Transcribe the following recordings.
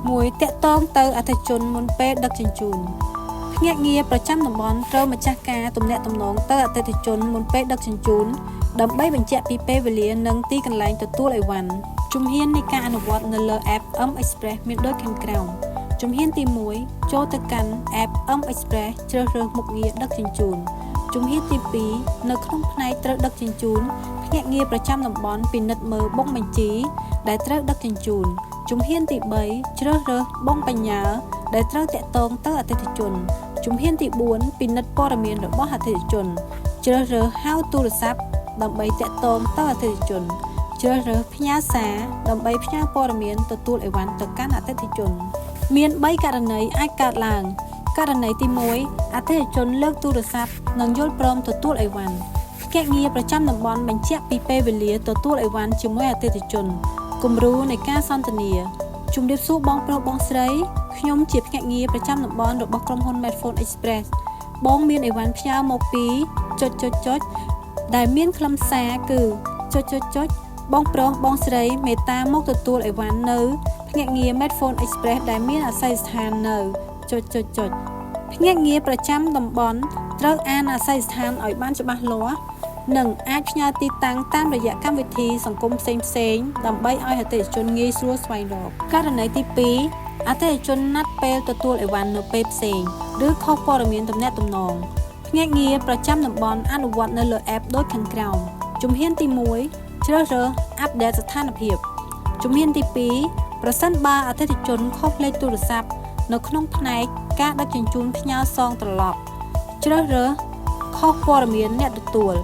មួយតាក់ទងទៅអតិថិជនមុនពេលដឹកជញ្ជូនភ្នាក់ងារប្រចាំតំបន់ត្រូវម្ចាស់ការទំនាក់ទំនងទៅអតិថិជនមុនពេលដឹកជញ្ជូនដើម្បីបញ្ជាក់ពីពេលវេលានិងទីកន្លែងទទួលអីវ៉ាន់ជំហាននៃការអនុវត្តនៅលើ App M Express មានដូចខាងក្រោមជំហានទី1ចូលទៅកាន់ App M Express ជ្រើសរើសមុខងារដឹកជញ្ជូនជំហានទី2នៅក្នុងផ្នែកត្រូវដឹកជញ្ជូនភ្នាក់ងារប្រចាំតំបន់ពិនិត្យមើលប៊ុងបញ្ជីដែលត្រូវដឹកជញ្ជូនជំហានទី3ជ្រើសរើសប៊ុងបញ្ញាដែលត្រូវតាក់ទងទៅអតិថិជនជំហានទី4ពិនិត្យព័ត៌មានរបស់អតិថិជនជ្រើសរើសហៅទូរស័ព្ទដើម្បីតាក់ទងទៅអតិថិជនជ្រើសរើសផ្ញើសារដើម្បីផ្ញើព័ត៌មានទទួលអីវ៉ាន់ទៅកាន់អតិថិជនមាន3ករណីអាចកើតឡើងករណីទី1អតិថិជនលើកទូរស័ព្ទនិងយល់ព្រមទទួលអីវ៉ាន់ភ្នាក់ងារប្រចាំតំបន់បញ្ជាក់ពីពេលវេលាទទួលអីវ៉ាន់ជាមួយអតិថិជនគំរូនៃការសន្ទនាជំរាបសួរបងប្រុសបងស្រីខ្ញុំជាភ្នាក់ងារប្រចាំតំបន់របស់ក្រុមហ៊ុន Medphone Express បងមានអីវ៉ាន់ផ្ញើមកពីដែលមានខ្លឹមសារគឺបងប្រុសបងស្រីមេត្តាមកទទួលអីវ៉ាន់នៅភ្នាក់ងារ Medphone Express ដែលមានអាស័យដ្ឋាននៅភ្នាក់ងារប្រចាំតំបន់ត្រូវអានអាស័យដ្ឋានឲ្យបានច្បាស់លាស់និងអាចផ្ញើទីតាំងតាមរយៈកម្មវិធីសង្គមផ្សេងៗដើម្បីឲ្យអតិថិជនងាយស្រួលស្វែងរកករណីទី2អតិថិជនណាត់ពេលទទួលអីវ៉ាន់នៅពេលផ្សេងឬខុសព័ត៌មានទំនាក់ទំនងភ្នាក់ងារប្រចាំតំបន់អនុវត្តនៅលើ App ដូចខាងក្រោមជំហានទី1ជ្រើសរើសអាប់ដេតស្ថានភាពជំហានទី2ប្រសិនបើអតិថិជនខុសលេខទូរស័ព្ទនៅក្នុងផ្នែកការដឹកជញ្ជូនផ្ញើសងត្រឡប់ជ្រើសរើសខុសព័ត៌មានអ្នកទទួល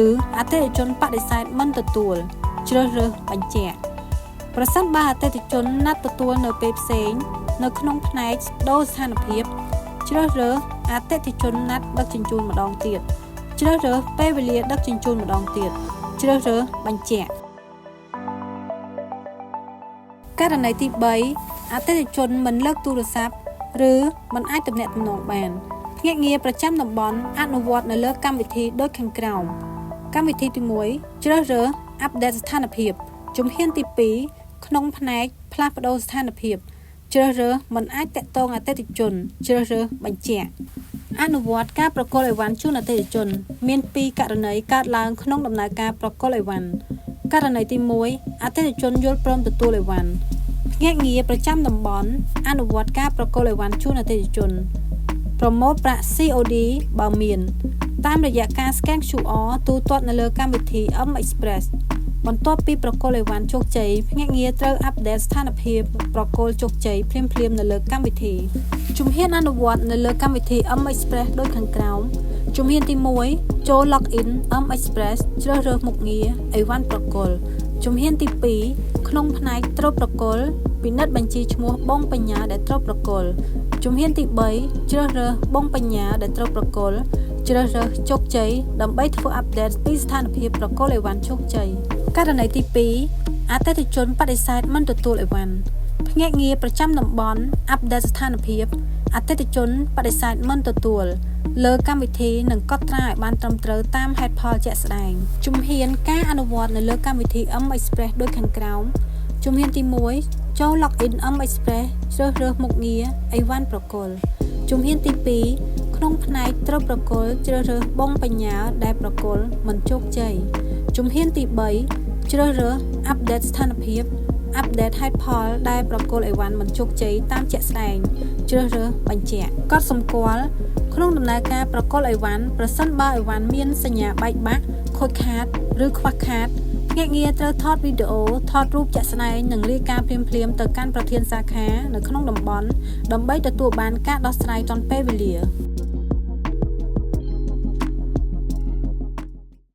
ឬអតិថិជនបដិសេធមិនទទួលជ្រើសរើសបញ្ជាក់ប្រសិនបើអតិថិជនណាត់ទទួលនៅពេលផ្សេងនៅក្នុងផ្នែកដូរស្ថានភាពជ្រើសរើសអតិថិជនណាត់ដឹកជញ្ជូនម្ដងទៀតជ្រើសរើសពេលវេលាដឹកជញ្ជូនម្ដងទៀតជ្រើសរើសបញ្ជាក់ករណីទី3អតិថិជនមិនលើកទូរស័ព្ទឬមិនអាចទំនាក់ទំនងបានភ្នាក់ងារប្រចាំតំបន់អនុវត្តនៅលើកម្មវិធីដូចខាងក្រោមកម្មវិធីទី1ជ្រើសរើសអាប់ដេតស្ថានភាពជំហានទី2ក្នុងផ្នែកផ្លាស់ប្ដូរស្ថានភាពជ្រើសរើសមិនអាចតាក់ទងអតិថិជនជ្រើសរើសបញ្ជាក់អនុវត្តការប្រគល់អីវ៉ាន់ជូនអតិថិជនមាន2ករណីកើតឡើងក្នុងដំណើរការប្រគល់អីវ៉ាន់ករណីទី1អតិថិជនយល់ព្រមទទួលអីវ៉ាន់ភ្នាក់ងារប្រចាំតំបន់អនុវត្តការប្រគល់អីវ៉ាន់ជូនអតិថិជនប្រមូលប្រាក់ COD បើមានតាមរយៈការ scan QR ទូទាត់នៅលើកម្មវិធី M Express បន្ទាប់ពីប្រគល់អីវ៉ាន់ជោគជ័យភ្នាក់ងារត្រូវអាប់ដេតស្ថានភាពប្រគល់ជោគជ័យភ្លាមៗនៅលើកម្មវិធីជំហានអនុវត្តនៅលើកម្មវិធី M Express ដូចខាងក្រោមជំហានទី1ចូល login M Express ជ្រើសរើសមុខងារអីវ៉ាន់ប្រគល់ជំហានទី2ក្នុងផ្នែកត្រូវប្រគល់ពិនិត្យបញ្ជីឈ្មោះបងបញ្ញាដែលត្រូវប្រគល់ជំហានទី3ជ្រើសរើសបងបញ្ញាដែលត្រូវប្រគល់ជ្រើសរើសជោគជ័យដើម្បីធ្វើអាប់ដេតពីស្ថានភាពប្រគល់អីវ៉ាន់ជោគជ័យករណីទី2អតិថិជនបដិសេធមិនទទួលអីវ៉ាន់ភ្នាក់ងារប្រចាំតំបន់អាប់ដេតស្ថានភាពអតិថិជនបដិសេធមិនទទួលលើកម្មវិធីនិងកត់ត្រាឲ្យបានត្រឹមត្រូវតាមហេតុផលជាក់ស្ដែងជំហានការអនុវត្តនៅលើកម្មវិធី M Express ដូចខាងក្រោមជំហានទី1ចូល login M Express ជ្រើសរើសមុខងារអីវ៉ាន់ប្រគល់ជំហានទី2ក្នុងផ្នែកត្រូវប្រគល់ជ្រើសរើសបងបញ្ញាដែលប្រគល់មិនជោគជ័យជំហានទី3ជ្រើសរើសអាប់ដេតស្ថានភាពអាប់ដេតហេតុផលដែលប្រគល់អីវ៉ាន់មិនជោគជ័យតាមជាក់ស្ដែងជ្រើសរើសបញ្ជាក់កត់សម្គាល់ក្នុងដំណើរការប្រគល់អីវ៉ាន់ប្រសិនបើអីវ៉ាន់មានសញ្ញាបែកបាក់ខូចខាតឬខ្វះខាតភ្នាក់ងារត្រូវថតវីដេអូថតរូបជាក់ស្ដែងនិងរាយការណ៍ភ្លាមៗទៅកាន់ប្រធានសាខានៅក្នុងតំបន់ដើម្បីទទួលបានការដោះស្រាយទាន់ពេលវេលា